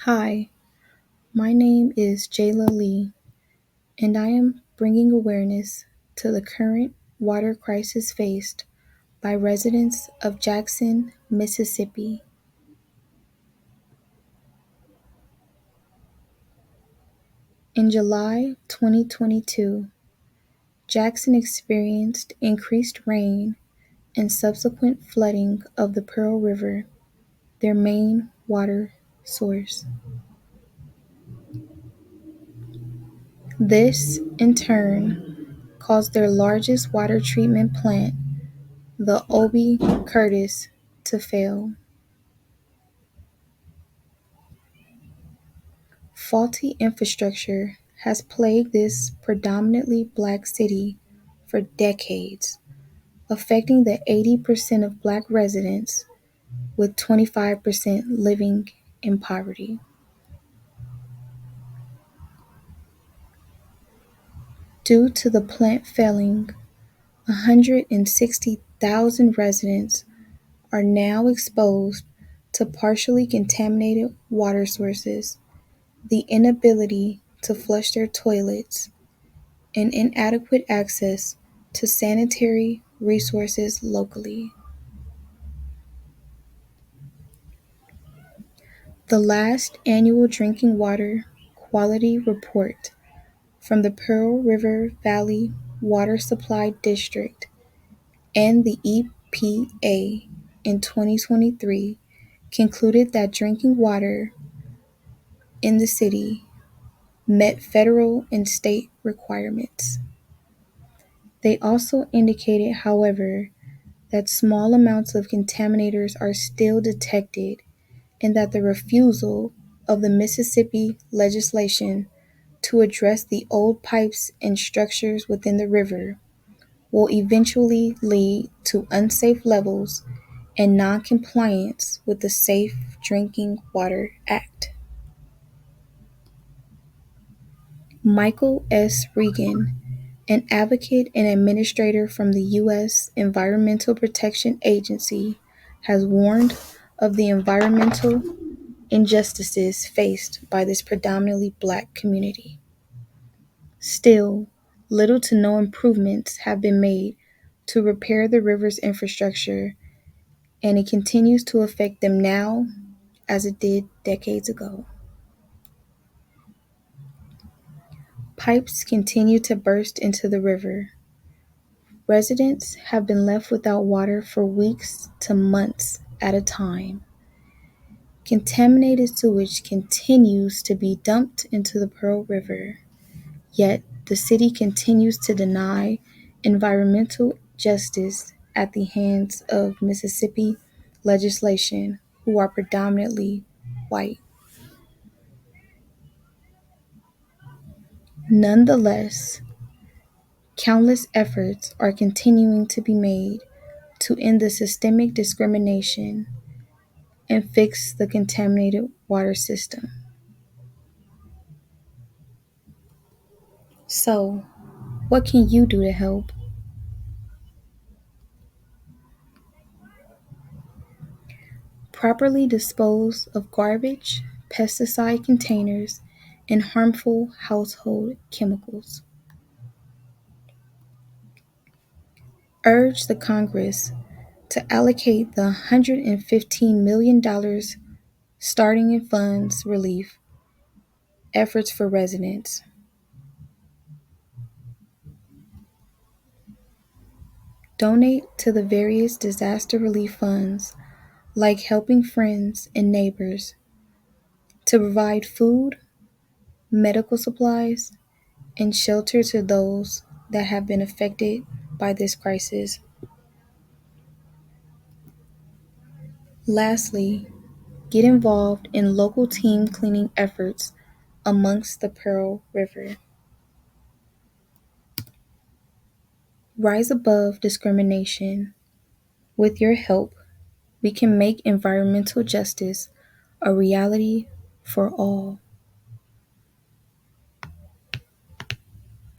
Hi, my name is Jayla Lee, and I am bringing awareness to the current water crisis faced by residents of Jackson, Mississippi. In July 2022, Jackson experienced increased rain and subsequent flooding of the Pearl River, their main water source. This, in turn, caused their largest water treatment plant, the Obie Curtis, to fail. Faulty infrastructure has plagued this predominantly black city for decades, affecting the 80% of black residents, with 25% living in poverty. Due to the plant failing, 160,000 residents are now exposed to partially contaminated water sources, the inability to flush their toilets, and inadequate access to sanitary resources locally. The last annual drinking water quality report from the Pearl River Valley Water Supply District and the EPA in 2023 concluded that drinking water in the city met federal and state requirements. They also indicated, however, that small amounts of contaminators are still detected and that the refusal of the Mississippi legislation to address the old pipes and structures within the river will eventually lead to unsafe levels and noncompliance with the Safe Drinking Water Act. Michael S. Regan, an advocate and administrator from the U.S. Environmental Protection Agency, has warned of the environmental injustices faced by this predominantly black community. Still, little to no improvements have been made to repair the river's infrastructure, and it continues to affect them now as it did decades ago. Pipes continue to burst into the river. Residents have been left without water for weeks to months at a time. Contaminated sewage continues to be dumped into the Pearl River, yet the city continues to deny environmental justice at the hands of Mississippi legislation, who are predominantly white. Nonetheless, countless efforts are continuing to be made to end the systemic discrimination and fix the contaminated water system. So, what can you do to help? Properly dispose of garbage, pesticide containers, and harmful household chemicals. Urge the Congress to allocate the $115 million starting in funds relief efforts for residents. Donate to the various disaster relief funds like Helping Friends and Neighbors to provide food, medical supplies, and shelter to those that have been affected by this crisis. Lastly, get involved in local team cleaning efforts amongst the Pearl River. Rise above discrimination. With your help, we can make environmental justice a reality for all.